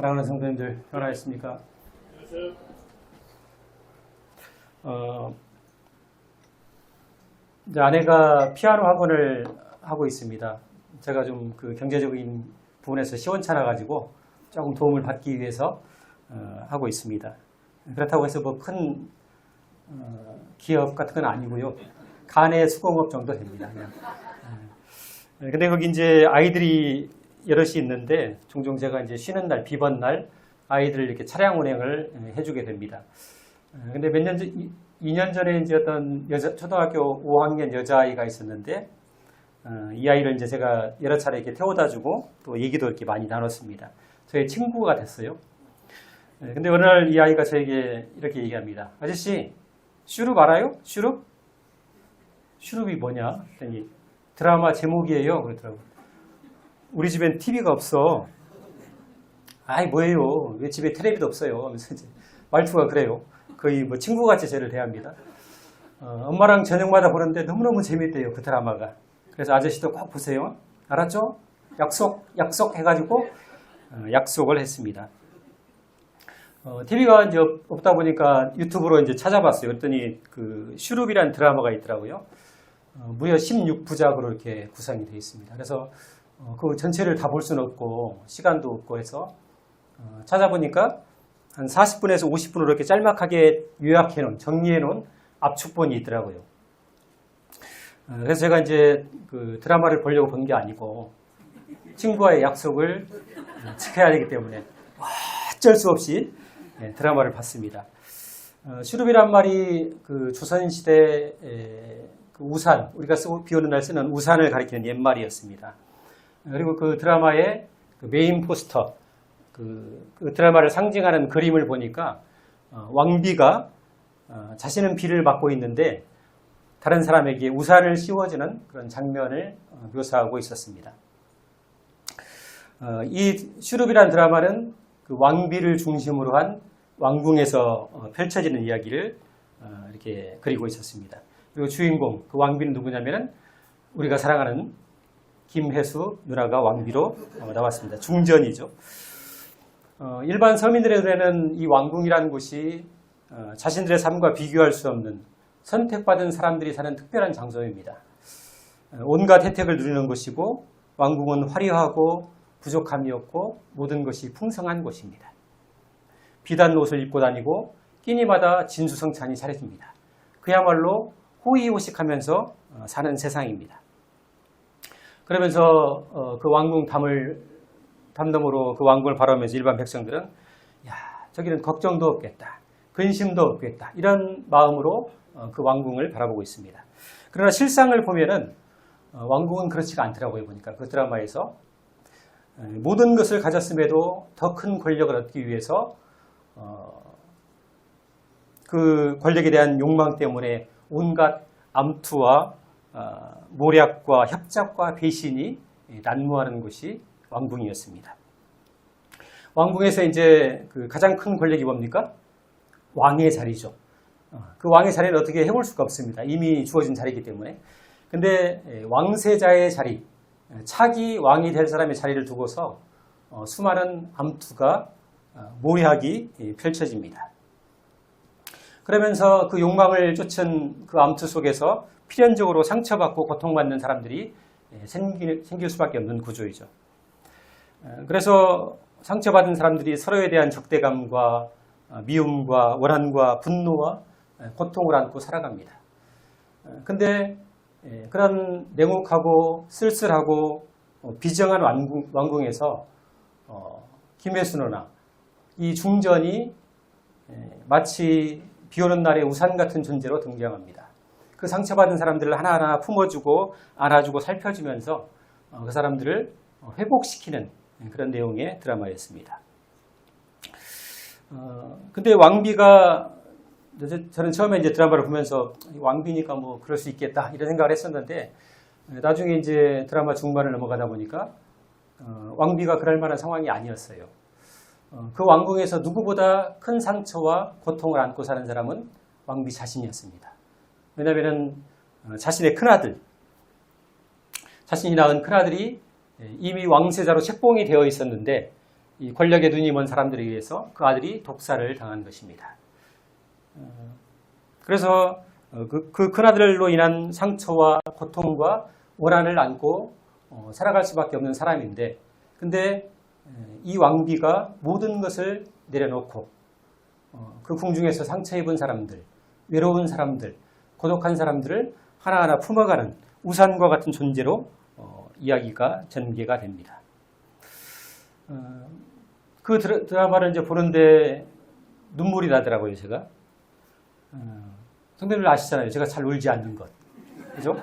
사랑하는 성도님들, 평안하셨습니까? 이제 아내가 피아노 학원을 하고 있습니다. 제가 좀 그 경제적인 부분에서 시원찮아가지고 조금 도움을 받기 위해서 하고 있습니다. 그렇다고 해서 뭐 큰 기업 같은 건 아니고요. 간의 수공업 정도 됩니다. 그냥. 근데 거기 이제 아이들이 여럿이 있는데 종종 제가 이제 쉬는 날, 비번 날 아이들을 이렇게 차량 운행을 해주게 됩니다. 근데 몇 년 전, 2년 전에 이제 어떤 초등학교 5학년 여자아이가 있었는데 이 아이를 이제 제가 여러 차례 이렇게 태워다 주고 또 얘기도 이렇게 많이 나눴습니다. 저희 친구가 됐어요. 근데 어느 날 이 아이가 저에게 이렇게 얘기합니다. 아저씨, 슈룹 알아요? 슈룹? 슈룹이 뭐냐? 했더니 드라마 제목이에요. 그러더라고요. 우리 집엔 TV가 없어. 아이, 뭐예요? 왜 집에 텔레비도 없어요? 하면서 이제 말투가 그래요. 거의 뭐 친구같이 저를 대합니다. 엄마랑 저녁마다 보는데 너무너무 재밌대요. 그 드라마가. 그래서 아저씨도 꼭 보세요. 알았죠? 약속 해가지고 약속을 했습니다. TV가 이제 없다 보니까 유튜브로 이제 찾아봤어요. 그랬더니 그 슈룹이라는 드라마가 있더라고요. 무려 16부작으로 이렇게 구성이 되어 있습니다. 그래서 그 전체를 다 볼 수는 없고 시간도 없고 해서 찾아보니까 한 40분에서 50분으로 이렇게 짤막하게 요약해 놓은, 정리해 놓은 압축본이 있더라고요. 그래서 제가 이제 그 드라마를 보려고 본 게 아니고 친구와의 약속을 지켜야 되기 때문에 어쩔 수 없이 드라마를 봤습니다. 슈룹이란 말이 그 조선시대 그 우산, 우리가 쓰고 비 오는 날 쓰는 우산을 가리키는 옛말이었습니다. 그리고 그 드라마의 그 메인 포스터, 그 드라마를 상징하는 그림을 보니까 왕비가 자신은 비를 맞고 있는데 다른 사람에게 우산을 씌워주는 그런 장면을 묘사하고 있었습니다. 이 슈룹이라는 드라마는 그 왕비를 중심으로 한 왕궁에서 펼쳐지는 이야기를 이렇게 그리고 있었습니다. 그리고 주인공, 그 왕비는 누구냐면은 우리가 사랑하는 김혜수 누나가 왕비로 나왔습니다. 중전이죠. 일반 서민들의 눈에는 이 왕궁이라는 곳이 자신들의 삶과 비교할 수 없는 선택받은 사람들이 사는 특별한 장소입니다. 온갖 혜택을 누리는 곳이고 왕궁은 화려하고 부족함이 없고 모든 것이 풍성한 곳입니다. 비단 옷을 입고 다니고 끼니마다 진수성찬이 차려집니다. 그야말로 호의호식하면서 사는 세상입니다. 그러면서 그 왕궁 담너머로 그 왕궁을 바라보면서 일반 백성들은 야, 저기는 걱정도 없겠다. 근심도 없겠다. 이런 마음으로 그 왕궁을 바라보고 있습니다. 그러나 실상을 보면은 왕궁은 그렇지가 않더라고요. 보니까 그 드라마에서 모든 것을 가졌음에도 더 큰 권력을 얻기 위해서 그 권력에 대한 욕망 때문에 온갖 암투와 모략과 협잡과 배신이 난무하는 곳이 왕궁이었습니다. 왕궁에서 이제 그 가장 큰 권력이 뭡니까? 왕의 자리죠. 그 왕의 자리는 어떻게 해볼 수가 없습니다. 이미 주어진 자리이기 때문에. 근데 왕세자의 자리, 차기 왕이 될 사람의 자리를 두고서 수많은 암투가 모략이 펼쳐집니다. 그러면서 그 욕망을 쫓은 그 암투 속에서 필연적으로 상처받고 고통받는 사람들이 생길 수밖에 없는 구조이죠. 그래서 상처받은 사람들이 서로에 대한 적대감과 미움과 원한과 분노와 고통을 안고 살아갑니다. 근데 그런 냉혹하고 쓸쓸하고 비정한 왕궁에서 김혜수 누나, 이 중전이 마치 비오는 날의 우산 같은 존재로 등장합니다. 그 상처받은 사람들을 하나하나 품어주고 안아주고 살펴주면서 그 사람들을 회복시키는 그런 내용의 드라마였습니다. 근데 왕비가 저는 처음에 이제 드라마를 보면서 왕비니까 뭐 그럴 수 있겠다 이런 생각을 했었는데 나중에 이제 드라마 중반을 넘어가다 보니까 왕비가 그럴 만한 상황이 아니었어요. 그 왕궁에서 누구보다 큰 상처와 고통을 안고 사는 사람은 왕비 자신이었습니다. 왜냐하면 자신의 큰아들, 자신이 낳은 큰아들이 이미 왕세자로 책봉이 되어 있었는데 이 권력에 눈이 먼 사람들에 의해서 그 아들이 독살을 당한 것입니다. 그래서 그 큰아들로 인한 상처와 고통과 원한을 안고 살아갈 수밖에 없는 사람인데, 근데 이 왕비가 모든 것을 내려놓고 그 궁중에서 상처 입은 사람들, 외로운 사람들, 고독한 사람들을 하나하나 품어가는 우산과 같은 존재로 이야기가 전개가 됩니다. 그 드라마를 이제 보는데 눈물이 나더라고요, 제가. 성도님들 아시잖아요. 제가 잘 울지 않는 것. 그죠?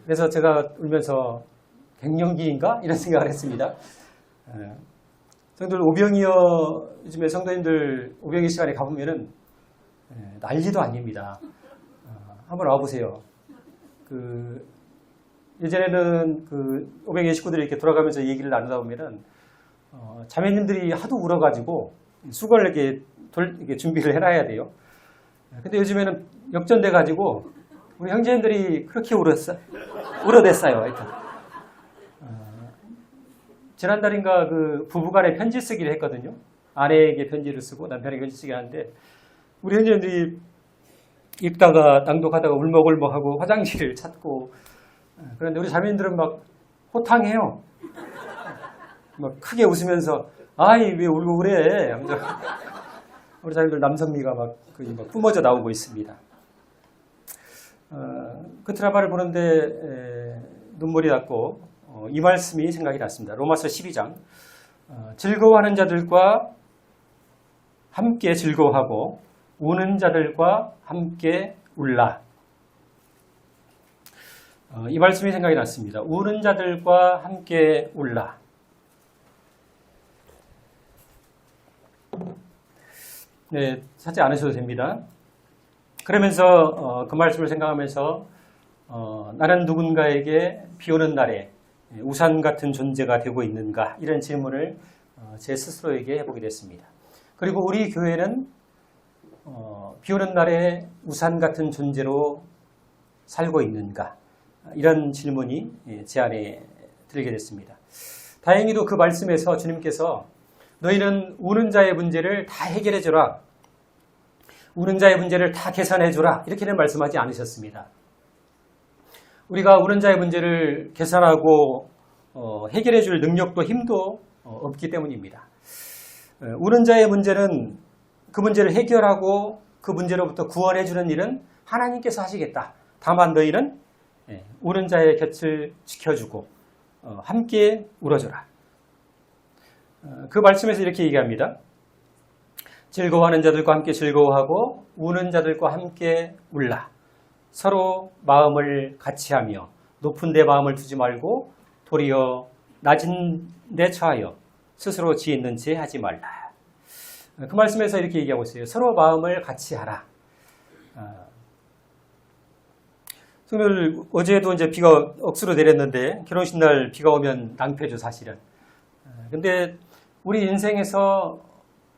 그래서 제가 울면서 갱년기인가? 이런 생각을 했습니다. 성도들 오병이어, 요즘에 성도님들 오병이 시간에 가보면은 난리도 아닙니다. 한번 와보세요. 예전에는 오병이어 식구들이 이렇게 돌아가면서 얘기를 나누다 보면은 자매님들이 하도 울어가지고 수건을 이렇게 준비를 해놔야 돼요. 근데 요즘에는 역전돼가지고 우리 형제님들이 그렇게 울어댔어요. 하여튼. 지난달인가 부부간에 편지 쓰기를 했거든요. 아내에게 편지를 쓰고 남편에게 편지 쓰기 하는데 우리 형제님들이 읽다가 낭독하다가 울먹울먹하고 화장실을 찾고, 그런데 우리 자매님들은 막 호탕해요. 막 크게 웃으면서 아이 왜 울고 그래 하면서 우리 자매들 남성미가 막 뿜어져 나오고 있습니다. 그 드라마를 보는데 눈물이 났고 이 말씀이 생각이 났습니다. 로마서 12장 즐거워하는 자들과 함께 즐거워하고 우는 자들과 함께 울라. 이 말씀이 생각이 났습니다. 우는 자들과 함께 울라. 네, 찾지 않으셔도 됩니다. 그러면서 그 말씀을 생각하면서 나는 누군가에게 비 오는 날에 우산 같은 존재가 되고 있는가, 이런 질문을 제 스스로에게 해보게 됐습니다. 그리고 우리 교회는 비 오는 날에 우산 같은 존재로 살고 있는가, 이런 질문이 제 안에 들게 됐습니다. 다행히도 그 말씀에서 주님께서 너희는 우는 자의 문제를 다 해결해줘라, 우는 자의 문제를 다 개선해줘라, 이렇게는 말씀하지 않으셨습니다. 우리가 우는 자의 문제를 개선하고 해결해줄 능력도 힘도 없기 때문입니다. 우는 자의 문제는 그 문제를 해결하고 그 문제로부터 구원해주는 일은 하나님께서 하시겠다. 다만 너희는 우는 자의 곁을 지켜주고 함께 울어줘라. 그 말씀에서 이렇게 얘기합니다. 즐거워하는 자들과 함께 즐거워하고 우는 자들과 함께 울라. 서로 마음을 같이하며 높은 데 마음을 두지 말고 도리어 낮은 데 처하여 스스로 지혜있는 채 하지 말라. 그 말씀에서 이렇게 얘기하고 있어요. 서로 마음을 같이 하라. 오늘 어제도 이제 비가 억수로 내렸는데 결혼식 날 비가 오면 낭패죠, 사실은. 근데 우리 인생에서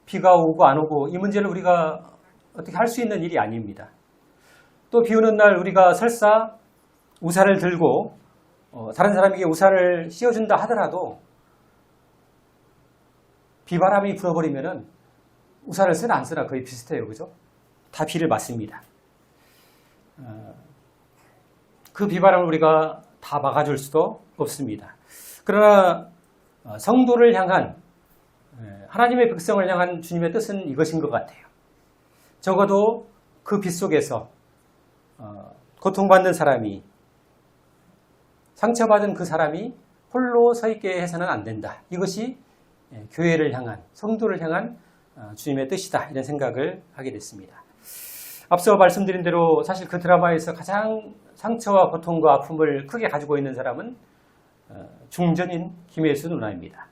비가 오고 안 오고 이 문제를 우리가 어떻게 할 수 있는 일이 아닙니다. 또 비 오는 날 우리가 설사 우산을 들고 다른 사람에게 우산을 씌워준다 하더라도 비바람이 불어버리면은 우산을 쓰나 안 쓰나 거의 비슷해요. 그죠? 다 비를 맞습니다. 그 비바람을 우리가 다 막아줄 수도 없습니다. 그러나 성도를 향한, 하나님의 백성을 향한 주님의 뜻은 이것인 것 같아요. 적어도 그 빛 속에서 고통받는 사람이, 상처받은 그 사람이 홀로 서 있게 해서는 안 된다. 이것이 교회를 향한, 성도를 향한 주님의 뜻이다. 이런 생각을 하게 됐습니다. 앞서 말씀드린 대로 사실 그 드라마에서 가장 상처와 고통과 아픔을 크게 가지고 있는 사람은 중전인 김혜수 누나입니다.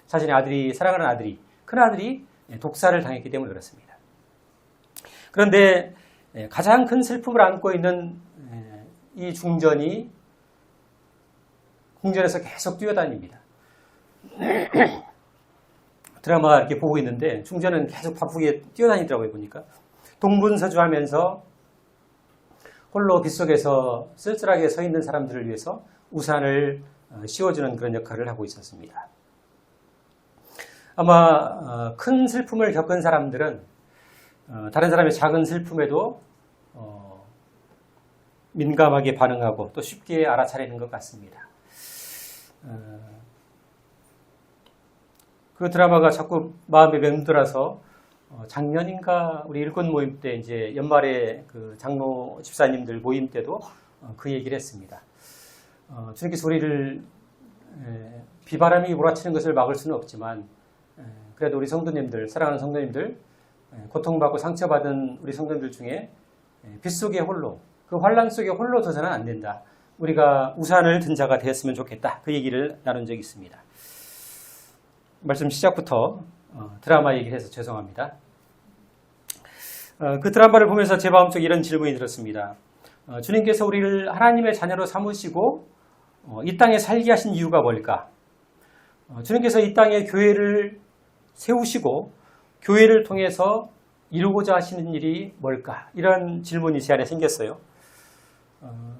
자신의 아들이, 사랑하는 아들이, 큰아들이 독살을 당했기 때문에 그렇습니다. 그런데 가장 큰 슬픔을 안고 있는 이 중전이 궁전에서 계속 뛰어다닙니다. 드라마 이렇게 보고 있는데 중전은 계속 바쁘게 뛰어다니더라고요. 보니까 동분서주하면서 홀로 빗속에서 쓸쓸하게 서 있는 사람들을 위해서 우산을 씌워주는 그런 역할을 하고 있었습니다. 아마 큰 슬픔을 겪은 사람들은 다른 사람의 작은 슬픔에도 민감하게 반응하고 또 쉽게 알아차리는 것 같습니다. 그 드라마가 자꾸 마음에 맴돌아서 작년인가 우리 일꾼 모임 때 이제 연말에 그 장로 집사님들 모임 때도 그 얘기를 했습니다. 주님께서 우리를 비바람이 몰아치는 것을 막을 수는 없지만 그래도 우리 성도님들, 사랑하는 성도님들, 고통받고 상처받은 우리 성도님들 중에 빛 속에 홀로, 그 환란 속에 홀로 서서는 안 된다. 우리가 우산을 든 자가 되었으면 좋겠다. 그 얘기를 나눈 적이 있습니다. 말씀 시작부터 드라마 얘기를 해서 죄송합니다. 그 드라마를 보면서 제 마음속에 이런 질문이 들었습니다. 주님께서 우리를 하나님의 자녀로 삼으시고 이 땅에 살게 하신 이유가 뭘까? 주님께서 이 땅에 교회를 세우시고 교회를 통해서 이루고자 하시는 일이 뭘까? 이런 질문이 제 안에 생겼어요.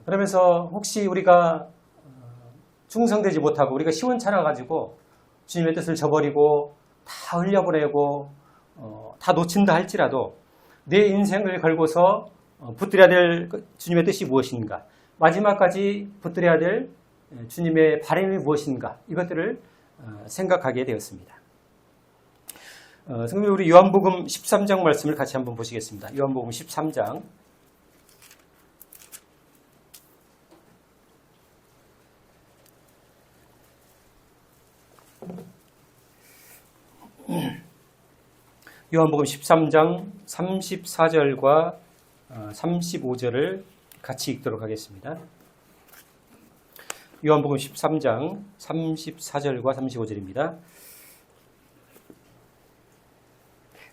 그러면서 혹시 우리가 충성되지 못하고 우리가 시원찮아가지고 주님의 뜻을 저버리고 다 흘려보내고 다 놓친다 할지라도 내 인생을 걸고서 붙들어야 될 주님의 뜻이 무엇인가? 마지막까지 붙들어야 될 주님의 바람이 무엇인가? 이것들을 생각하게 되었습니다. 성경 우리 요한복음 13장 말씀을 같이 한번 보시겠습니다. 요한복음 13장 요한복음 13장 34절과 35절을 같이 읽도록 하겠습니다. 요한복음 13장 34절과 35절입니다.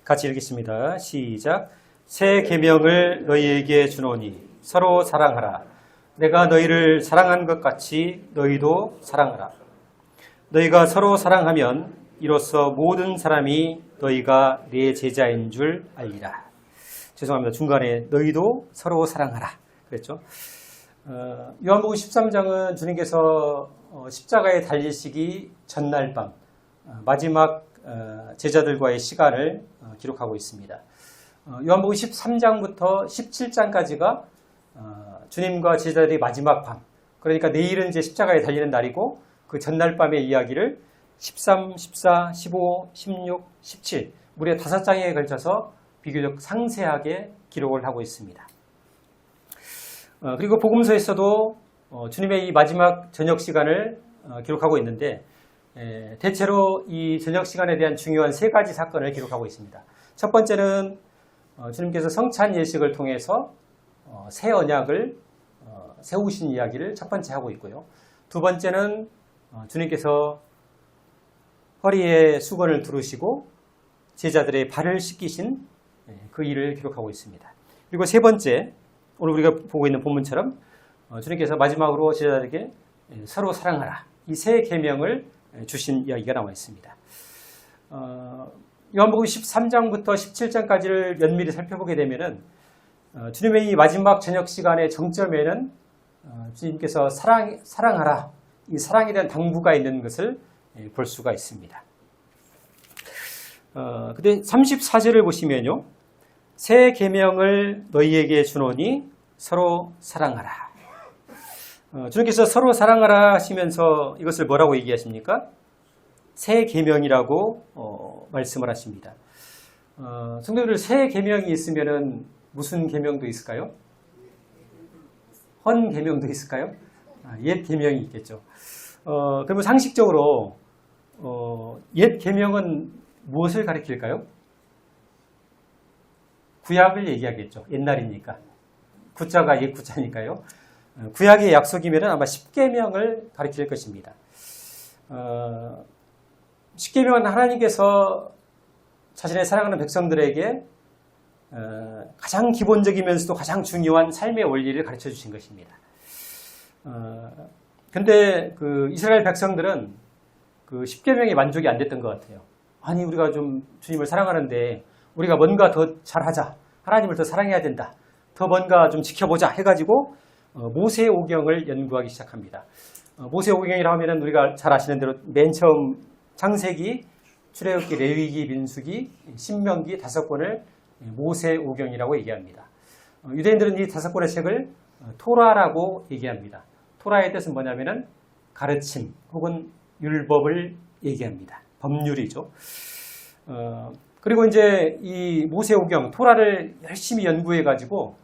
같이 읽겠습니다. 시작. 새 계명을 너희에게 주노니 서로 사랑하라. 내가 너희를 사랑한 것 같이 너희도 사랑하라. 너희가 서로 사랑하면 이로써 모든 사람이 너희가 내 제자인 줄 알리라. 죄송합니다. 중간에 너희도 서로 사랑하라 그랬죠. 요한복음 13장은 주님께서 십자가에 달리시기 전날 밤 마지막 제자들과의 시간을 기록하고 있습니다. 요한복음 13장부터 17장까지가 주님과 제자들의 마지막 밤, 그러니까 내일은 이제 십자가에 달리는 날이고 그 전날 밤의 이야기를 13, 14, 15, 16, 17 무려 5장에 걸쳐서 비교적 상세하게 기록을 하고 있습니다. 그리고 복음서에서도 주님의 이 마지막 저녁 시간을 기록하고 있는데 대체로 이 저녁 시간에 대한 중요한 3가지 사건을 기록하고 있습니다. 첫 번째는 주님께서 성찬 예식을 통해서 새 언약을 세우신 이야기를 첫 번째 하고 있고요. 두 번째는 주님께서 허리에 수건을 두르시고 제자들의 발을 씻기신 그 일을 기록하고 있습니다. 그리고 세 번째, 오늘 우리가 보고 있는 본문처럼 주님께서 마지막으로 제자들에게 서로 사랑하라. 이 세 계명을 주신 이야기가 나와 있습니다. 요한복음 13장부터 17장까지를 면밀히 살펴보게 되면은 주님의 이 마지막 저녁 시간의 정점에는 주님께서 사랑하라. 이 사랑에 대한 당부가 있는 것을 볼 수가 있습니다. 근데 34절을 보시면요. 새 계명을 너희에게 주노니 서로 사랑하라. 주님께서 서로 사랑하라 하시면서 이것을 뭐라고 얘기하십니까? 새 계명이라고 말씀을 하십니다. 성도들 새 계명이 있으면은 무슨 계명도 있을까요? 헌 계명도 있을까요? 옛 계명이 있겠죠. 그러면 상식적으로 옛 계명은 무엇을 가리킬까요? 구약을 얘기하겠죠. 옛날이니까. 구자가 옛 구자니까요. 구약의 약속이면 아마 10계명을 가리킬 것입니다. 10계명은 하나님께서 자신의 사랑하는 백성들에게 가장 기본적이면서도 가장 중요한 삶의 원리를 가르쳐 주신 것입니다. 근데 그 이스라엘 백성들은 그 10계명에 만족이 안 됐던 것 같아요. 아니, 우리가 좀 주님을 사랑하는데 우리가 뭔가 더 잘하자. 하나님을 더 사랑해야 된다. 더 뭔가 좀 지켜보자 해가지고 모세오경을 연구하기 시작합니다. 모세오경이라 하면은 우리가 잘 아시는 대로 맨 처음 창세기 출애굽기, 레위기, 민수기, 신명기 5권을 모세오경이라고 얘기합니다. 유대인들은 이 5권의 책을 토라라고 얘기합니다. 토라의 뜻은 뭐냐면은 가르침 혹은 율법을 얘기합니다. 법률이죠. 그리고 이제 이 모세오경, 토라를 열심히 연구해가지고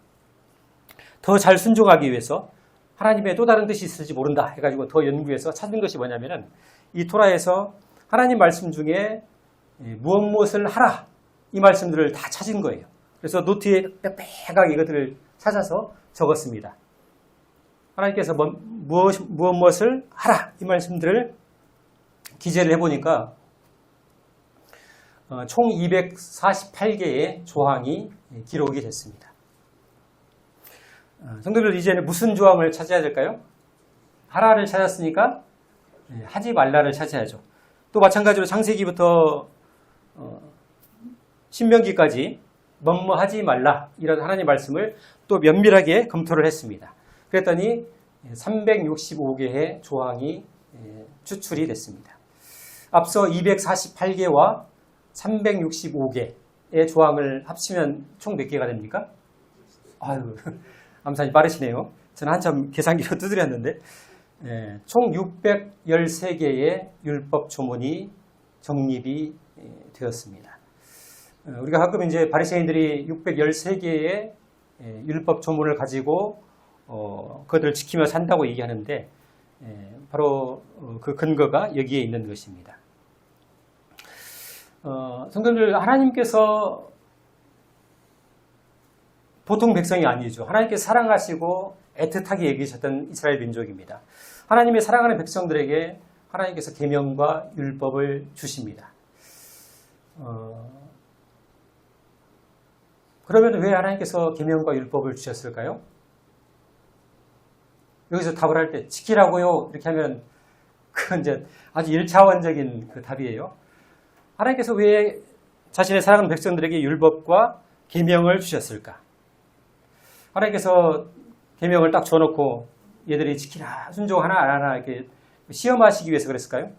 더 잘 순종하기 위해서 하나님의 또 다른 뜻이 있을지 모른다 해가지고 더 연구해서 찾은 것이 뭐냐면은 이 토라에서 하나님 말씀 중에 무엇을 하라 이 말씀들을 다 찾은 거예요. 그래서 노트에 빽빽하게 이것들을 찾아서 적었습니다. 하나님께서 무엇을 하라 이 말씀들을 기재를 해보니까 총 248개의 조항이 기록이 됐습니다. 성도들 이제는 무슨 조항을 찾아야 될까요? 하라를 찾았으니까 하지 말라를 찾아야죠. 또 마찬가지로 창세기부터 신명기까지 뭐뭐 하지 말라 이런 하나님 말씀을 또 면밀하게 검토를 했습니다. 그랬더니 365개의 조항이 추출이 됐습니다. 앞서 248개와 365개의 조항을 합치면 총 몇 개가 됩니까? 아유, 암산이 빠르시네요. 저는 한참 계산기로 두드렸는데 총 613개의 율법 조문이 정립이 되었습니다. 우리가 가끔 이제 바리새인들이 613개의 율법 조문을 가지고 그것들을 지키며 산다고 얘기하는데 바로 그 근거가 여기에 있는 것입니다. 성도들, 하나님께서 보통 백성이 아니죠. 하나님께서 사랑하시고 애틋하게 여기셨던 이스라엘 민족입니다. 하나님의 사랑하는 백성들에게 하나님께서 계명과 율법을 주십니다. 그러면 왜 하나님께서 계명과 율법을 주셨을까요? 여기서 답을 할 때 지키라고요 이렇게 하면 그건 이제 아주 1차원적인 그 답이에요. 하나님께서 왜 자신의 사랑하는 백성들에게 율법과 계명을 주셨을까? 하나님께서 계명을 딱 줘놓고 얘들이 지키라, 순종하나 안 하나 이렇게 시험하시기 위해서 그랬을까요?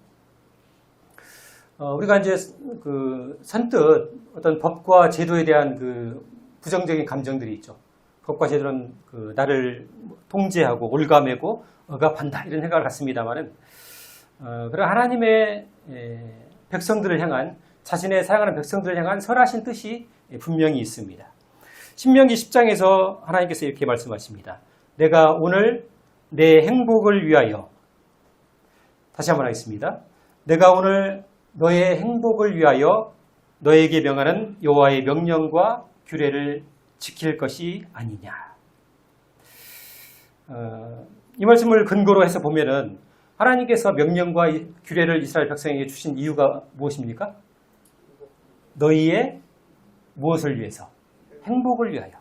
우리가 이제 그 선뜻 어떤 법과 제도에 대한 그 부정적인 감정들이 있죠. 법과 제도는 그 나를 통제하고 올가매고 억압한다 이런 생각을 갖습니다만은 그런 하나님의 백성들을 향한 자신의 사랑하는 백성들을 향한 선하신 뜻이 분명히 있습니다. 신명기 10장에서 하나님께서 이렇게 말씀하십니다. 내가 오늘 내 행복을 위하여 다시 한번 하겠습니다. 내가 오늘 너의 행복을 위하여 너에게 명하는 여호와의 명령과 규례를 지킬 것이 아니냐. 이 말씀을 근거로 해서 보면은 하나님께서 명령과 규례를 이스라엘 백성에게 주신 이유가 무엇입니까? 너희의 무엇을 위해서? 행복을 위하여.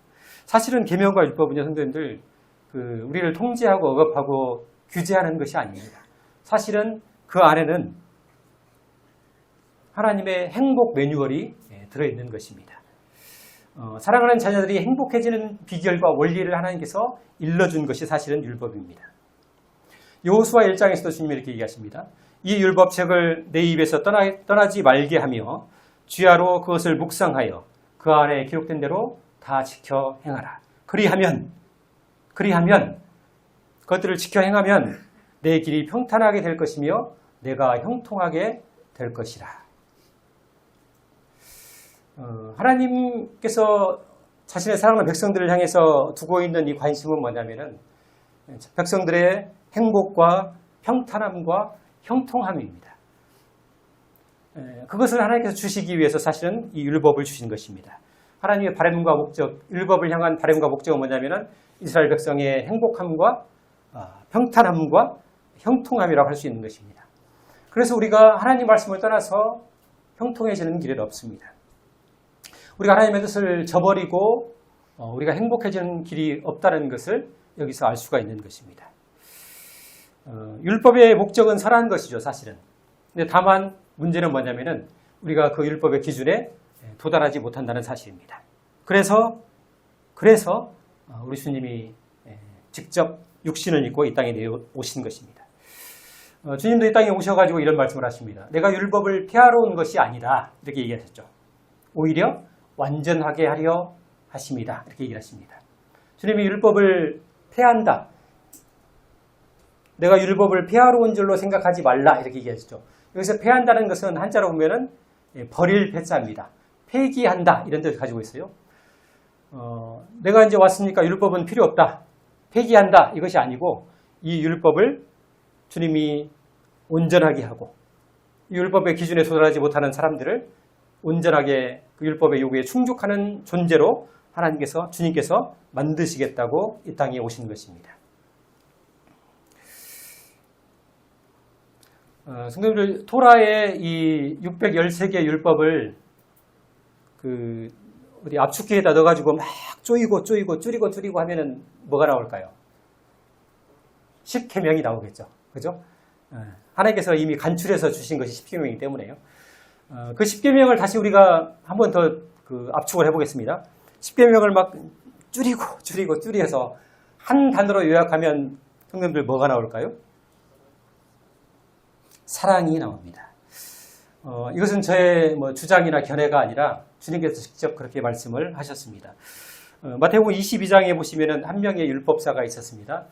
사실은 계명과 율법은요, 성도님들, 우리를 통제하고 억압하고 규제하는 것이 아닙니다. 사실은 그 안에는 하나님의 행복 매뉴얼이 들어있는 것입니다. 사랑하는 자녀들이 행복해지는 비결과 원리를 하나님께서 일러준 것이 사실은 율법입니다. 여호수아 1장에서도 주님이 이렇게 얘기하십니다. 이 율법책을 내 입에서 떠나지 말게 하며 주야로 그것을 묵상하여 그 안에 기록된 대로 다 지켜 행하라. 그리하면 그것들을 지켜 행하면 내 길이 평탄하게 될 것이며 내가 형통하게 될 것이라. 하나님께서 자신의 사랑하는 백성들을 향해서 두고 있는 이 관심은 뭐냐면은 백성들의 행복과 평탄함과 형통함입니다. 그것을 하나님께서 주시기 위해서 사실은 이 율법을 주신 것입니다. 하나님의 바람과 목적, 율법을 향한 바람과 목적은 뭐냐면은 이스라엘 백성의 행복함과 평탄함과 형통함이라고 할 수 있는 것입니다. 그래서 우리가 하나님 말씀을 떠나서 형통해지는 길은 없습니다. 우리가 하나님의 뜻을 저버리고 우리가 행복해지는 길이 없다는 것을 여기서 알 수가 있는 것입니다. 율법의 목적은 선한 것이죠, 사실은. 근데 다만 문제는 뭐냐면은 우리가 그 율법의 기준에 도달하지 못한다는 사실입니다. 그래서 우리 주님이 직접 육신을 입고 이 땅에 내려오신 것입니다. 주님도 이 땅에 오셔가지고 이런 말씀을 하십니다. 내가 율법을 폐하러 온 것이 아니다. 이렇게 얘기하셨죠. 오히려 완전하게 하려 하십니다. 이렇게 얘기를 하십니다. 주님이 율법을 폐한다. 내가 율법을 폐하러 온 줄로 생각하지 말라. 이렇게 얘기하셨죠. 여기서 폐한다는 것은 한자로 보면은 버릴 폐자입니다. 폐기한다. 이런 뜻을 가지고 있어요. 내가 이제 왔으니까 율법은 필요 없다. 폐기한다. 이것이 아니고 이 율법을 주님이 온전하게 하고 이 율법의 기준에 도달하지 못하는 사람들을 온전하게 그 율법의 요구에 충족하는 존재로 하나님께서 주님께서 만드시겠다고 이 땅에 오신 것입니다. 성도님들, 토라의 이 613개의 율법을 어디 압축기에다 넣어가지고 막 쪼이고 줄이고 하면은 뭐가 나올까요? 10계명이 나오겠죠. 그죠? 하나님께서 이미 간출해서 주신 것이 10계명이기 때문에요. 그 10계명을 다시 우리가 한 번 더 압축을 해보겠습니다. 10계명을 막 줄여서 한 단어로 요약하면 성도님들 뭐가 나올까요? 사랑이 나옵니다. 이것은 저의 주장이나 견해가 아니라 주님께서 직접 그렇게 말씀을 하셨습니다. 마태복음 22장에 보시면은 한 명의 율법사가 있었습니다.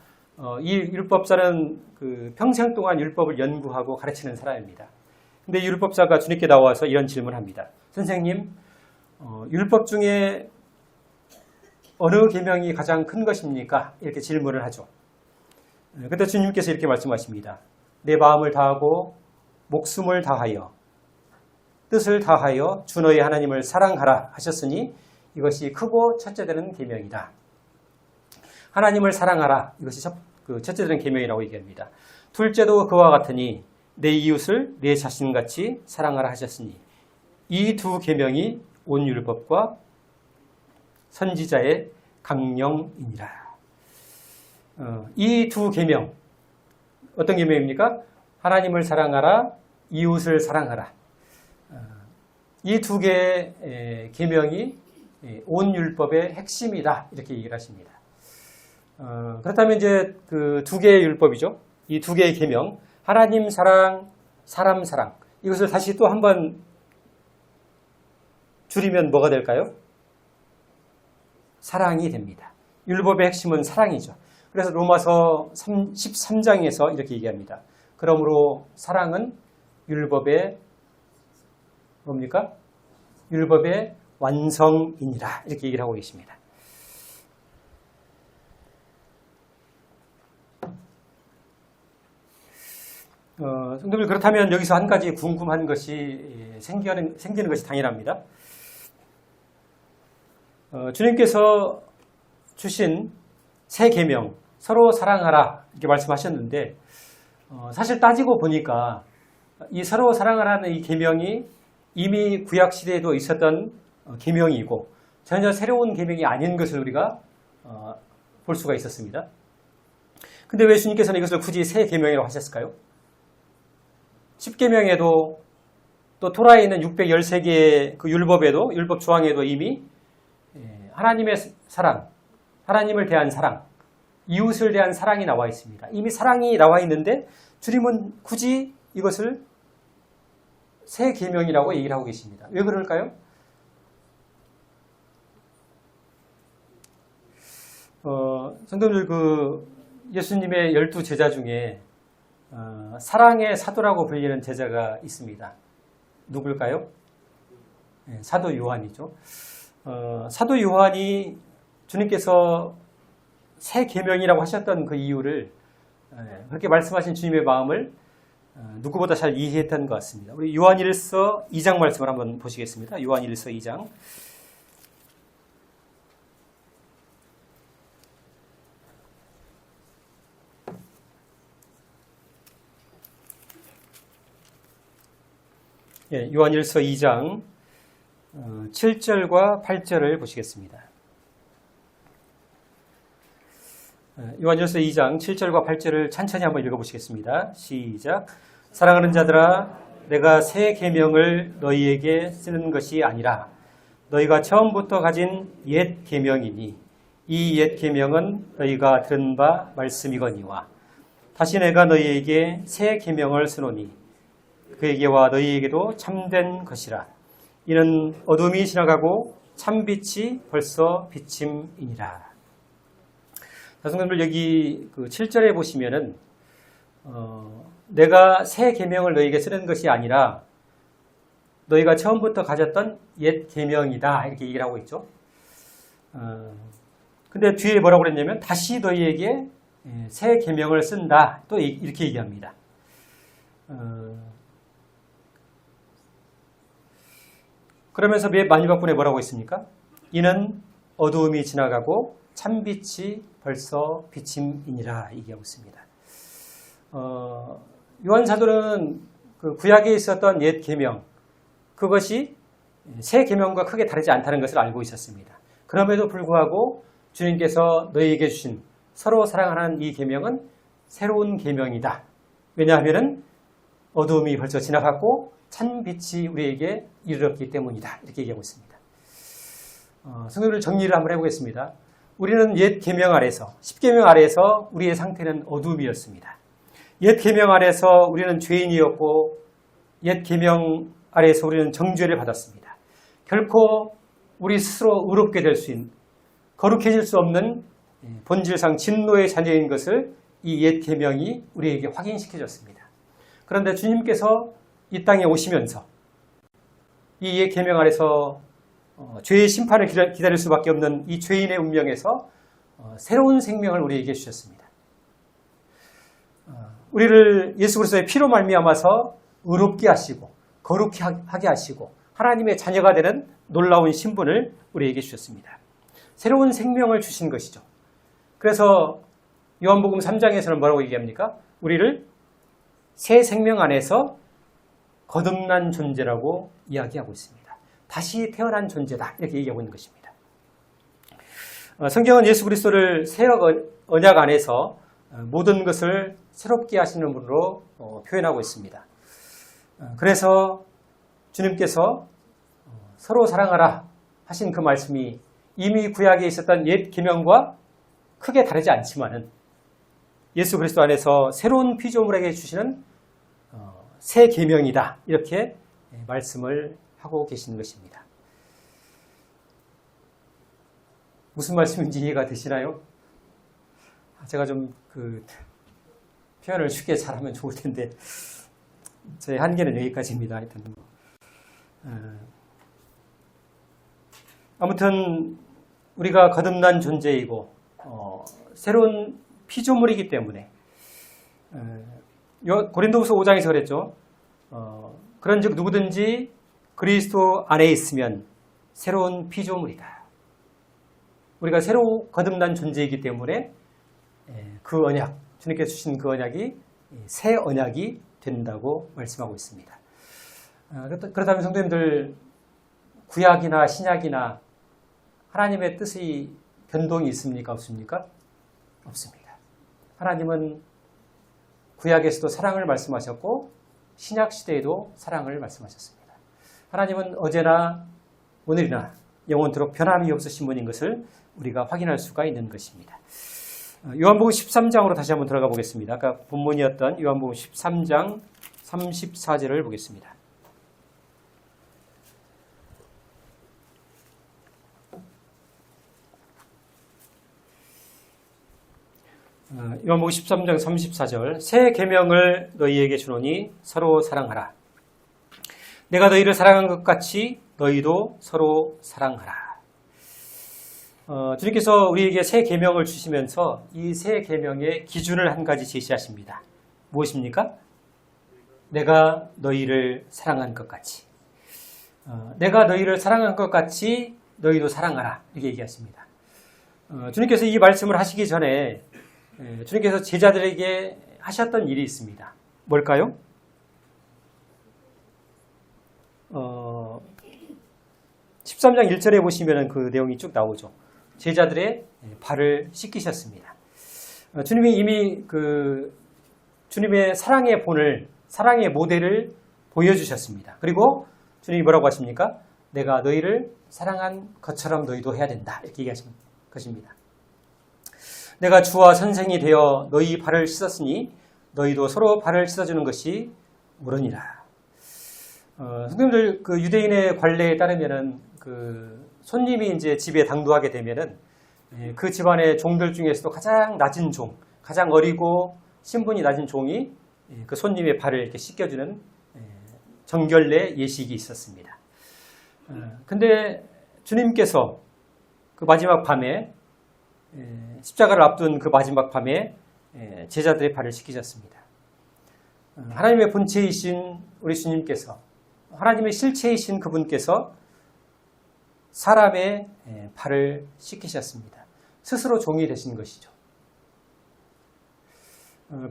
이 율법사는 평생 동안 율법을 연구하고 가르치는 사람입니다. 근데 이 율법사가 주님께 나와서 이런 질문을 합니다. 선생님, 율법 중에 어느 계명이 가장 큰 것입니까? 이렇게 질문을 하죠. 그때 주님께서 이렇게 말씀하십니다. 내 마음을 다하고 목숨을 다하여 뜻을 다하여 주 너의 하나님을 사랑하라 하셨으니 이것이 크고 첫째 되는 계명이다. 하나님을 사랑하라. 이것이 첫째 되는 계명이라고 얘기합니다. 둘째도 그와 같으니 내 이웃을 내 자신같이 사랑하라 하셨으니 이 두 계명이 온 율법과 선지자의 강령이니라. 이 두 계명 어떤 계명입니까? 하나님을 사랑하라, 이웃을 사랑하라. 이 두 개의 계명이 온 율법의 핵심이다. 이렇게 얘기를 하십니다. 그렇다면 이제 그 두 개의 율법이죠. 이 두 개의 계명, 하나님 사랑, 사람 사랑. 이것을 다시 또 한번 줄이면 뭐가 될까요? 사랑이 됩니다. 율법의 핵심은 사랑이죠. 그래서 로마서 13장에서 이렇게 얘기합니다. 그러므로 사랑은 율법의 뭡니까? 율법의 완성이니라. 이렇게 얘기를 하고 계십니다. 성도들, 그렇다면 여기서 한 가지 궁금한 것이 생기는 것이 당연합니다. 주님께서 주신 새 계명, 서로 사랑하라 이렇게 말씀하셨는데 사실 따지고 보니까 이 서로 사랑하라는 이 계명이 이미 구약 시대에도 있었던 계명이고 전혀 새로운 계명이 아닌 것을 우리가 볼 수가 있었습니다. 근데 왜 주님께서는 이것을 굳이 새 계명이라고 하셨을까요? 10계명에도 또 토라에 있는 613개의 그 율법에도 율법 조항에도 이미 하나님의 사랑, 하나님을 대한 사랑, 이웃을 대한 사랑이 나와 있습니다. 이미 사랑이 나와 있는데 주님은 굳이 이것을 새 계명이라고 얘기를 하고 계십니다. 왜 그럴까요? 성도들, 예수님의 12제자 중에 사랑의 사도라고 불리는 제자가 있습니다. 누굴까요? 사도 요한이죠. 사도 요한이 주님께서 새 계명이라고 하셨던 그 이유를 그렇게 말씀하신 주님의 마음을 누구보다 잘 이해했던 것 같습니다. 우리 요한일서 2장 말씀을 한번 보시겠습니다. 요한일서 2장. 요한일서 2장 7절과 8절을 보시겠습니다. 요한일서 2장 7절과 8절을 천천히 한번 읽어보시겠습니다. 시작. 사랑하는 자들아, 내가 새 계명을 너희에게 쓰는 것이 아니라 너희가 처음부터 가진 옛 계명이니 이 옛 계명은 너희가 들은 바 말씀이거니와 다시 내가 너희에게 새 계명을 쓰노니 그에게와 너희에게도 참된 것이라. 이는 어둠이 지나가고 참빛이 벌써 비침이니라. 성도님들, 여기 그 7절에 보시면은 내가 새 계명을 너희에게 쓰는 것이 아니라 너희가 처음부터 가졌던 옛 계명이다, 이렇게 얘기를 하고 있죠. 근데 뒤에 뭐라고 그랬냐면 다시 너희에게 새 계명을 쓴다, 또 이렇게 얘기합니다. 그러면서 맨 마지막 부분에 뭐라고 있습니까? 이는 어두움이 지나가고 참빛이 벌써 비침이니라 얘기하고 있습니다. 요한 사도는 그 구약에 있었던 옛 계명, 그것이 새 계명과 크게 다르지 않다는 것을 알고 있었습니다. 그럼에도 불구하고 주님께서 너희에게 주신 서로 사랑하는 이 계명은 새로운 계명이다. 왜냐하면 어두움이 벌써 지나갔고 찬빛이 우리에게 이르렀기 때문이다, 이렇게 얘기하고 있습니다. 성경을 정리를 한번 해보겠습니다. 우리는 옛 계명 아래서, 십계명 아래서 우리의 상태는 어둠이었습니다. 옛 계명 아래서 우리는 죄인이었고 옛 계명 아래서 우리는 정죄를 받았습니다. 결코 우리 스스로 의롭게 될 수 있는, 거룩해질 수 없는 본질상 진노의 자녀인 것을 이 옛 계명이 우리에게 확인시켜줬습니다. 그런데 주님께서 이 땅에 오시면서 이 옛 계명 아래서 죄의 심판을 기다릴 수밖에 없는 이 죄인의 운명에서 새로운 생명을 우리에게 주셨습니다. 우리를 예수 그리스도의 피로 말미암아서 의롭게 하시고 거룩하게 하시고 하나님의 자녀가 되는 놀라운 신분을 우리에게 주셨습니다. 새로운 생명을 주신 것이죠. 그래서 요한복음 3장에서는 뭐라고 얘기합니까? 우리를 새 생명 안에서 거듭난 존재라고 이야기하고 있습니다. 다시 태어난 존재다, 이렇게 얘기하고 있는 것입니다. 성경은 예수 그리스도를 새 언약 안에서 모든 것을 새롭게 하시는 분으로 표현하고 있습니다. 그래서 주님께서 서로 사랑하라 하신 그 말씀이 이미 구약에 있었던 옛 계명과 크게 다르지 않지만은 예수 그리스도 안에서 새로운 피조물에게 주시는 새 계명이다, 이렇게 말씀을 하고 계시는 것입니다. 무슨 말씀인지 이해가 되시나요? 제가 좀 그 표현을 쉽게 잘하면 좋을 텐데 제 한계는 여기까지입니다. 하여튼 아무튼 우리가 거듭난 존재이고 새로운 피조물이기 때문에 고린도후서 5장에서 그랬죠. 그런즉 누구든지 그리스도 안에 있으면 새로운 피조물이다. 우리가 새로 거듭난 존재이기 때문에 그 언약, 주님께서 주신 그 언약이 새 언약이 된다고 말씀하고 있습니다. 그렇다면 성도님들, 구약이나 신약이나 하나님의 뜻의 변동이 있습니까? 없습니까? 없습니다. 하나님은 구약에서도 사랑을 말씀하셨고 신약 시대에도 사랑을 말씀하셨습니다. 하나님은 어제나 오늘이나 영원토록 변함이 없으신 분인 것을 우리가 확인할 수가 있는 것입니다. 요한복음 13장으로 다시 한번 들어가 보겠습니다. 아까 본문이었던 요한복음 13장 34절을 보겠습니다. 요한복음 13장 34절, 새 계명을 너희에게 주노니 서로 사랑하라. 내가 너희를 사랑한 것 같이 너희도 서로 사랑하라. 주님께서 우리에게 새 계명을 주시면서 이 새 계명의 기준을 한 가지 제시하십니다. 무엇입니까? 내가 너희를 사랑한 것 같이. 내가 너희를 사랑한 것 같이 너희도 사랑하라, 이렇게 얘기하십니다. 주님께서 이 말씀을 하시기 전에 주님께서 제자들에게 하셨던 일이 있습니다. 뭘까요? 13장 1절에 보시면 그 내용이 쭉 나오죠. 제자들의 발을 씻기셨습니다. 주님이 이미 주님의 사랑의 본을, 사랑의 모델을 보여주셨습니다. 그리고 주님이 뭐라고 하십니까? 내가 너희를 사랑한 것처럼 너희도 해야 된다, 이렇게 얘기하신 것입니다. 내가 주와 선생이 되어 너희 발을 씻었으니 너희도 서로 발을 씻어주는 것이 옳으니라. 선생님들 그 유대인의 관례에 따르면은 그 손님이 이제 집에 당도하게 되면은 그 집안의 종들 중에서도 가장 낮은 종, 가장 어리고 신분이 낮은 종이 그 손님의 발을 이렇게 씻겨주는 정결례 예식이 있었습니다. 근데 주님께서 그 마지막 밤에 십자가를 앞둔 그 마지막 밤에 제자들의 발을 씻기셨습니다. 하나님의 본체이신 우리 주님께서, 하나님의 실체이신 그분께서 사람의 발을 씻기셨습니다. 스스로 종이 되신 것이죠.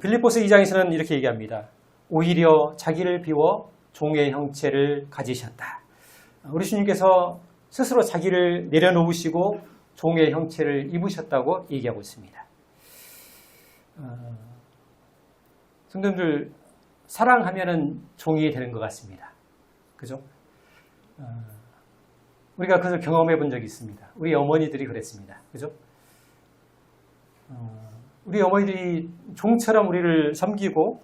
빌립보서 2장에서는 이렇게 얘기합니다. 오히려 자기를 비워 종의 형체를 가지셨다. 우리 주님께서 스스로 자기를 내려놓으시고 종의 형체를 입으셨다고 얘기하고 있습니다. 성도님들, 사랑하면은 종이 되는 것 같습니다. 그죠? 우리가 그것을 경험해 본 적이 있습니다. 우리 어머니들이 그랬습니다. 그죠? 우리 어머니들이 종처럼 우리를 섬기고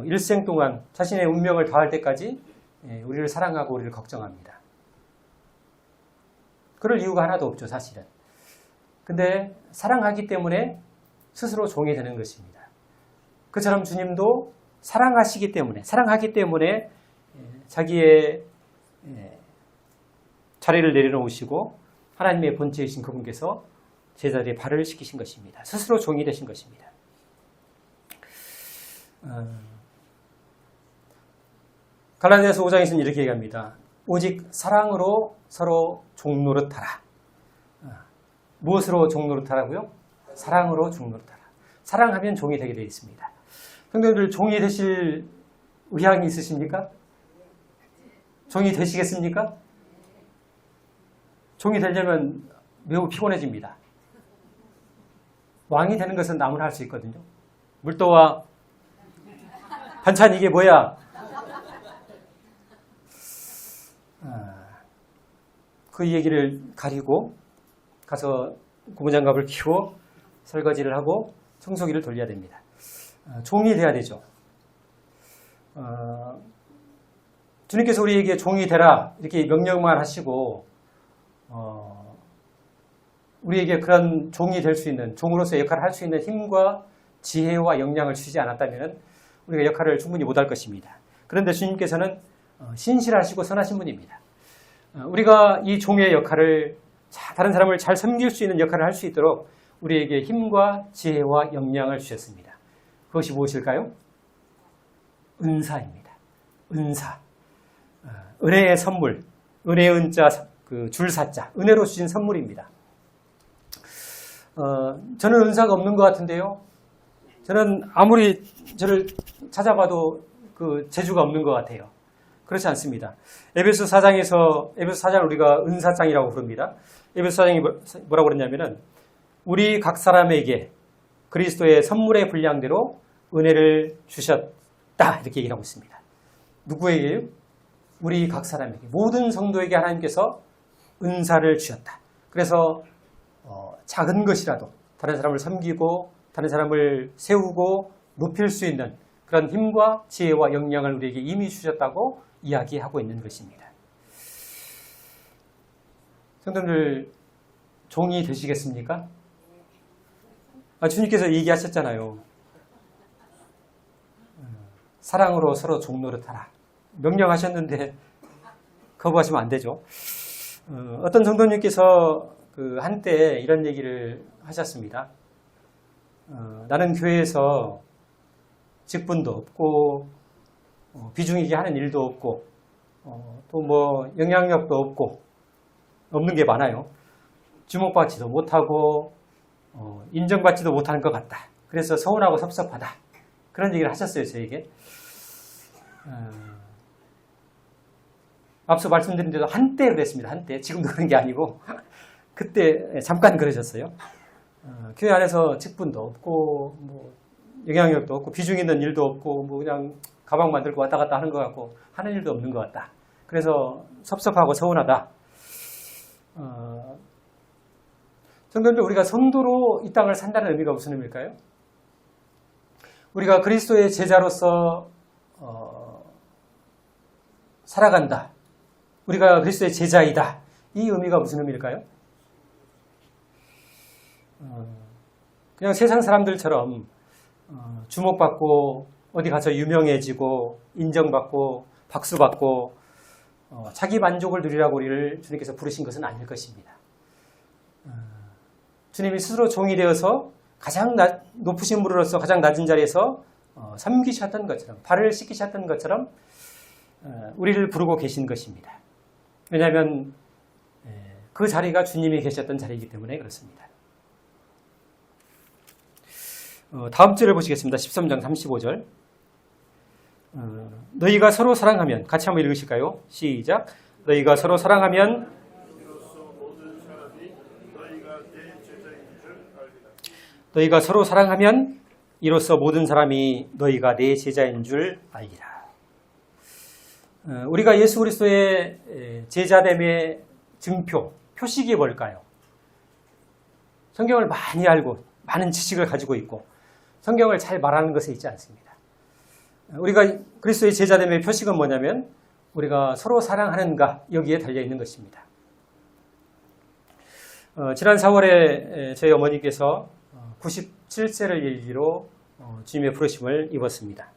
일생 동안 자신의 운명을 다할 때까지 우리를 사랑하고 우리를 걱정합니다. 그럴 이유가 하나도 없죠, 사실은. 근데 사랑하기 때문에 스스로 종이 되는 것입니다. 그처럼 주님도 사랑하기 때문에 자기의 자리를 내려놓으시고 하나님의 본체이신 그분께서 제자들의 발을 씻기신 것입니다. 스스로 종이 되신 것입니다. 갈라디아서 5장에서는 이렇게 얘기합니다. 오직 사랑으로 서로 종노릇하라. 무엇으로 종노릇하라고요? 사랑으로 종노릇하라. 사랑하면 종이 되게 되어 있습니다. 성도님들, 종이 되실 의향이 있으십니까? 종이 되시겠습니까? 종이 되려면 매우 피곤해집니다. 왕이 되는 것은 나무나 할 수 있거든요. 물도와 반찬 이게 뭐야? 그 얘기를 가리고 가서 고무장갑을 끼고 설거지를 하고 청소기를 돌려야 됩니다. 종이 돼야 되죠. 주님께서 우리에게 종이 되라 이렇게 명령만 하시고 우리에게 그런 종이 될 수 있는, 종으로서 역할을 할 수 있는 힘과 지혜와 역량을 주지 않았다면 우리가 역할을 충분히 못할 것입니다. 그런데 주님께서는 신실하시고 선하신 분입니다. 우리가 이 종의 역할을, 다른 사람을 잘 섬길 수 있는 역할을 할 수 있도록 우리에게 힘과 지혜와 역량을 주셨습니다. 그것이 무엇일까요? 은사입니다. 은사. 은혜의 선물, 은혜의 은자, 그 줄사자, 은혜로 주신 선물입니다. 저는 은사가 없는 것 같은데요. 저는 아무리 저를 찾아봐도 그 재주가 없는 것 같아요. 그렇지 않습니다. 에베소 4장을 우리가 은사장이라고 부릅니다. 에베소 4장이 뭐라고 그러냐면은 우리 각 사람에게 그리스도의 선물의 분량대로 은혜를 주셨다 이렇게 얘기를 하고 있습니다. 누구에게요? 우리 각 사람에게, 모든 성도에게 하나님께서 은사를 주셨다. 그래서 작은 것이라도 다른 사람을 섬기고 다른 사람을 세우고 높일 수 있는 그런 힘과 지혜와 역량을 우리에게 이미 주셨다고 이야기하고 있는 것입니다. 성도들, 종이 되시겠습니까? 주님께서 얘기하셨잖아요. 사랑으로 서로 종노릇하라. 명령하셨는데 거부하시면 안 되죠. 어떤 성도님께서 한때 이런 얘기를 하셨습니다. 나는 교회에서 직분도 없고 비중 있게 하는 일도 없고 또 뭐 영향력도 없고 없는 게 많아요. 주목받지도 못하고 인정받지도 못하는 것 같다. 그래서 서운하고 섭섭하다. 그런 얘기를 하셨어요, 저에게. 앞서 말씀드린 대로 한때 그랬습니다. 한때. 지금도 그런 게 아니고 그때 잠깐 그러셨어요. 교회 안에서 직분도 없고 뭐 영향력도 없고 비중 있는 일도 없고 뭐 그냥 가방 만들고 왔다 갔다 하는 것 같고 하는 일도 없는 것 같다. 그래서 섭섭하고 서운하다. 성도님들, 우리가 성도로 이 땅을 산다는 의미가 무슨 의미일까요? 우리가 그리스도의 제자로서 살아간다. 우리가 그리스도의 제자이다. 이 의미가 무슨 의미일까요? 그냥 세상 사람들처럼 주목받고 어디 가서 유명해지고 인정받고 박수받고 자기 만족을 누리라고 우리를 주님께서 부르신 것은 아닐 것입니다. 주님이 스스로 종이 되어서 가장 높으신 분으로서 가장 낮은 자리에서 섬기셨던 것처럼 발을 씻기셨던 것처럼 우리를 부르고 계신 것입니다. 왜냐하면 그 자리가 주님이 계셨던 자리이기 때문에 그렇습니다. 다음 절을 보시겠습니다. 13장 35절. 너희가 서로 사랑하면, 같이 한번 읽으실까요? 시작. 너희가 서로 사랑하면 이로써 모든 사람이 너희가 내 제자인 줄 알리라. 우리가 예수 그리스도의 제자됨의 증표, 표식이 뭘까요? 성경을 많이 알고 많은 지식을 가지고 있고 성경을 잘 말하는 것에 있지 않습니다. 우리가 그리스도의 제자됨의 표식은 뭐냐면 우리가 서로 사랑하는가 여기에 달려있는 것입니다. 지난 4월에 저희 어머니께서 97세를 일기로 주님의 부르심을 입었습니다.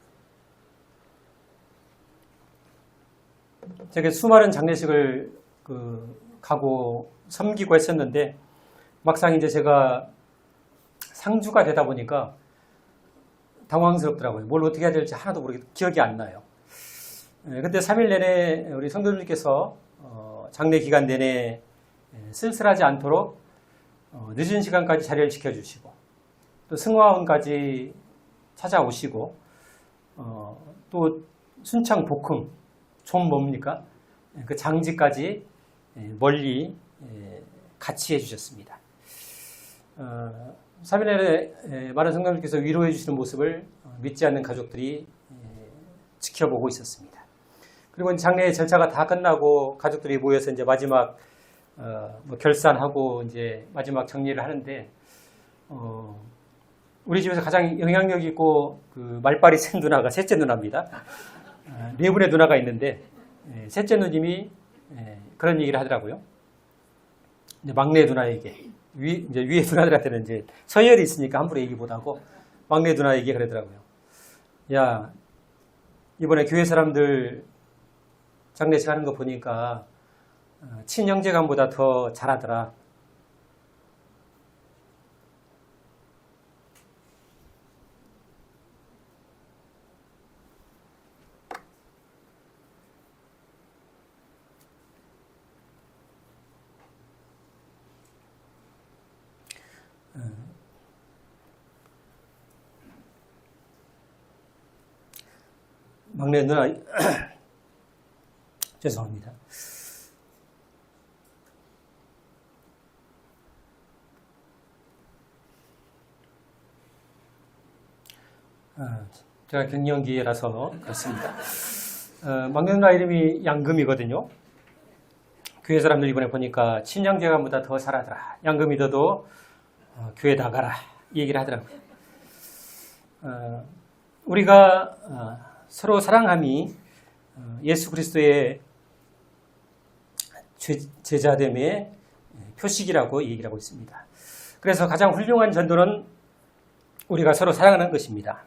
제가 수많은 장례식을 가고 섬기고 했었는데 막상 이제 제가 상주가 되다 보니까 당황스럽더라고요. 뭘 어떻게 해야 될지 하나도 모르겠고 기억이 안 나요. 근데 3일 내내 우리 성도님께서 장례 기간 내내 쓸쓸하지 않도록 늦은 시간까지 자리를 지켜주시고 또 승화원까지 찾아오시고 또 순창 복흥 좀 뭡니까? 그 장지까지 멀리 같이 해주셨습니다. 3일 내내 많은 성도님께서 위로해 주시는 모습을 믿지 않는 가족들이 지켜보고 있었습니다. 그리고 장례 절차가 다 끝나고 가족들이 모여서 이제 마지막 결산하고 이제 마지막 정리를 하는데 우리 집에서 가장 영향력 있고 그 말빨이 센 누나가 셋째 누나입니다. 네 분의 누나가 있는데 셋째 누님이 그런 얘기를 하더라고요. 이제 막내 누나에게 이제 위에 누나들한테는 이제 서열이 있으니까 함부로 얘기 못하고 막내 누나에게 그러더라고요. 야, 이번에 교회 사람들 장례식 하는 거 보니까 친형제간보다 더 잘하더라. 막내 누나 죄송합니다. 제가 갱년기라서 그렇습니다. 막내 누나 이름이 양금이거든요. 교회 사람들 이번에 보니까 친형제간보다 더 잘하더라. 양금이 너도 교회 나가라. 이 얘기를 하더라고요. 우리가 서로 사랑함이 예수 그리스도의 제자됨의 표식이라고 얘기를 하고 있습니다. 그래서 가장 훌륭한 전도는 우리가 서로 사랑하는 것입니다.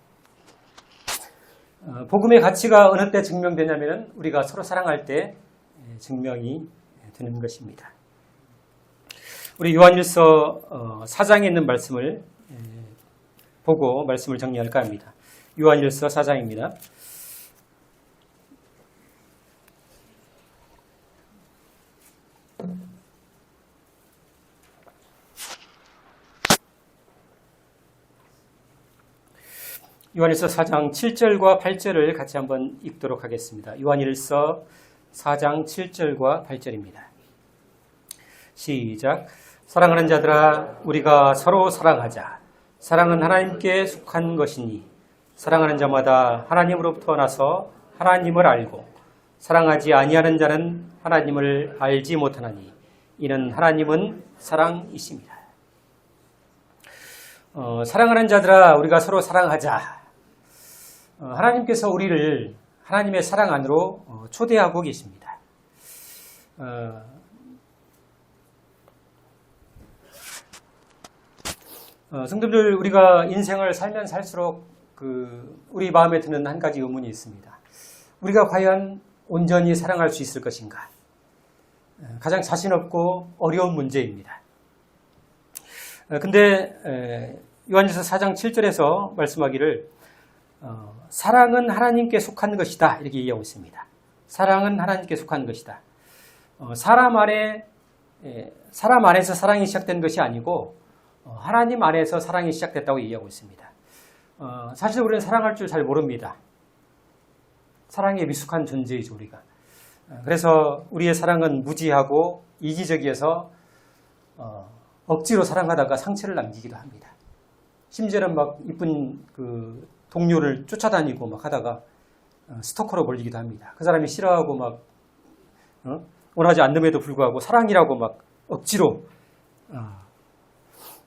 복음의 가치가 어느 때 증명되냐면 우리가 서로 사랑할 때 증명이 되는 것입니다. 우리 요한일서 4장에 있는 말씀을 보고 말씀을 정리할까 합니다. 요한일서 4장입니다. 요한일서 4장 7절과 8절을 같이 한번 읽도록 하겠습니다. 요한일서 4장 7절과 8절입니다. 시작. 사랑하는 자들아 우리가 서로 사랑하자. 사랑은 하나님께 속한 것이니 사랑하는 자마다 하나님으로부터 나서 하나님을 알고 사랑하지 아니하는 자는 하나님을 알지 못하나니 이는 하나님은 사랑이십니다. 사랑하는 자들아 우리가 서로 사랑하자. 하나님께서 우리를 하나님의 사랑 안으로 초대하고 계십니다. 성도들, 우리가 인생을 살면 살수록 우리 마음에 드는 한 가지 의문이 있습니다. 우리가 과연 온전히 사랑할 수 있을 것인가? 가장 자신 없고 어려운 문제입니다. 근데 요한일서 4장 7절에서 말씀하기를 사랑은 하나님께 속한 것이다 이렇게 얘기하고 있습니다. 사랑은 하나님께 속한 것이다. 사람 안에서 사랑이 시작된 것이 아니고 하나님 안에서 사랑이 시작됐다고 얘기하고 있습니다. 사실 우리는 사랑할 줄 잘 모릅니다. 사랑에 미숙한 존재이죠, 우리가. 그래서 우리의 사랑은 무지하고 이기적이어서 억지로 사랑하다가 상처를 남기기도 합니다. 심지어는 막 이쁜 동료를 쫓아다니고 막 하다가 스토커로 몰리기도 합니다. 그 사람이 싫어하고 막 원하지 않음에도 불구하고 사랑이라고 막 억지로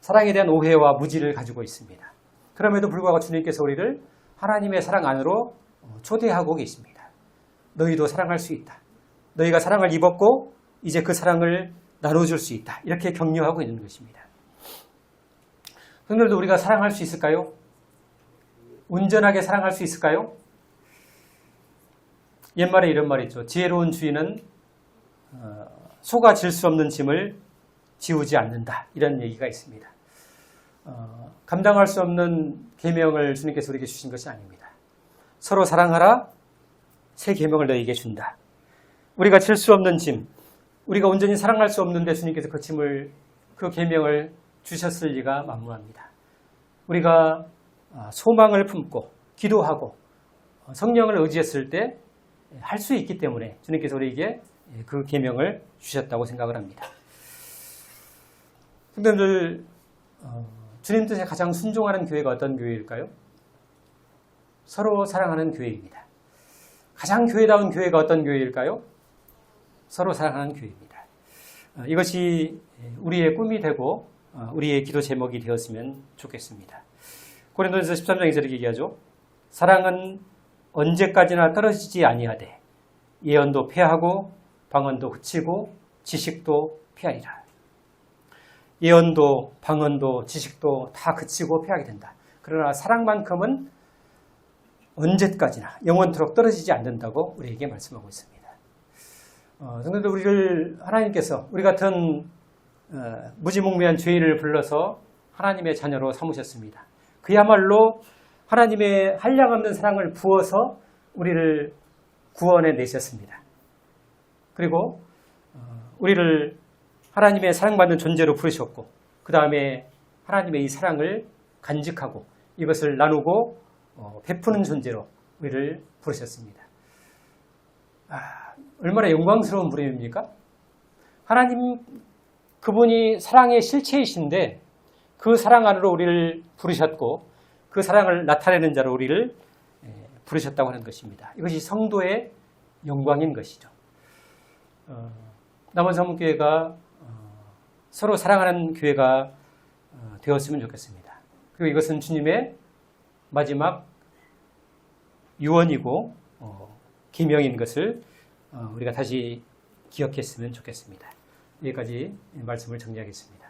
사랑에 대한 오해와 무지를 가지고 있습니다. 그럼에도 불구하고 주님께서 우리를 하나님의 사랑 안으로 초대하고 계십니다. 너희도 사랑할 수 있다. 너희가 사랑을 입었고 이제 그 사랑을 나눠줄 수 있다. 이렇게 격려하고 있는 것입니다. 성도들도 우리가 사랑할 수 있을까요? 온전하게 사랑할 수 있을까요? 옛말에 이런 말이 있죠. 지혜로운 주인은 소가 질 수 없는 짐을 지우지 않는다. 이런 얘기가 있습니다. 감당할 수 없는 계명을 주님께서 우리에게 주신 것이 아닙니다. 서로 사랑하라. 새 계명을 너희에게 준다. 우리가 질 수 없는 짐, 우리가 온전히 사랑할 수 없는데 주님께서 그 계명을 주셨을 리가 만무합니다. 우리가 소망을 품고 기도하고 성령을 의지했을 때 할 수 있기 때문에 주님께서 우리에게 그 계명을 주셨다고 생각을 합니다. 성도님들, 주님 뜻에 가장 순종하는 교회가 어떤 교회일까요? 서로 사랑하는 교회입니다. 가장 교회다운 교회가 어떤 교회일까요? 서로 사랑하는 교회입니다. 이것이 우리의 꿈이 되고 우리의 기도 제목이 되었으면 좋겠습니다. 고린도전서 13장 2절에 얘기하죠. 사랑은 언제까지나 떨어지지 아니하되 예언도 패하고 방언도 그치고 지식도 패하리라. 예언도 방언도 지식도 다 그치고 패하게 된다. 그러나 사랑만큼은 언제까지나 영원토록 떨어지지 않는다고 우리에게 말씀하고 있습니다. 성도들, 우리를 하나님께서 우리 같은 무지몽매한 죄인을 불러서 하나님의 자녀로 삼으셨습니다. 그야말로 하나님의 한량없는 사랑을 부어서 우리를 구원해 내셨습니다. 그리고 우리를 하나님의 사랑받는 존재로 부르셨고 그 다음에 하나님의 이 사랑을 간직하고 이것을 나누고 베푸는 존재로 우리를 부르셨습니다. 얼마나 영광스러운 부름입니까? 하나님 그분이 사랑의 실체이신데 그 사랑 안으로 우리를 부르셨고 그 사랑을 나타내는 자로 우리를 부르셨다고 하는 것입니다. 이것이 성도의 영광인 것이죠. 남원성문교회가 서로 사랑하는 교회가 되었으면 좋겠습니다. 그리고 이것은 주님의 마지막 유언이고 계명인 것을 우리가 다시 기억했으면 좋겠습니다. 여기까지 말씀을 정리하겠습니다.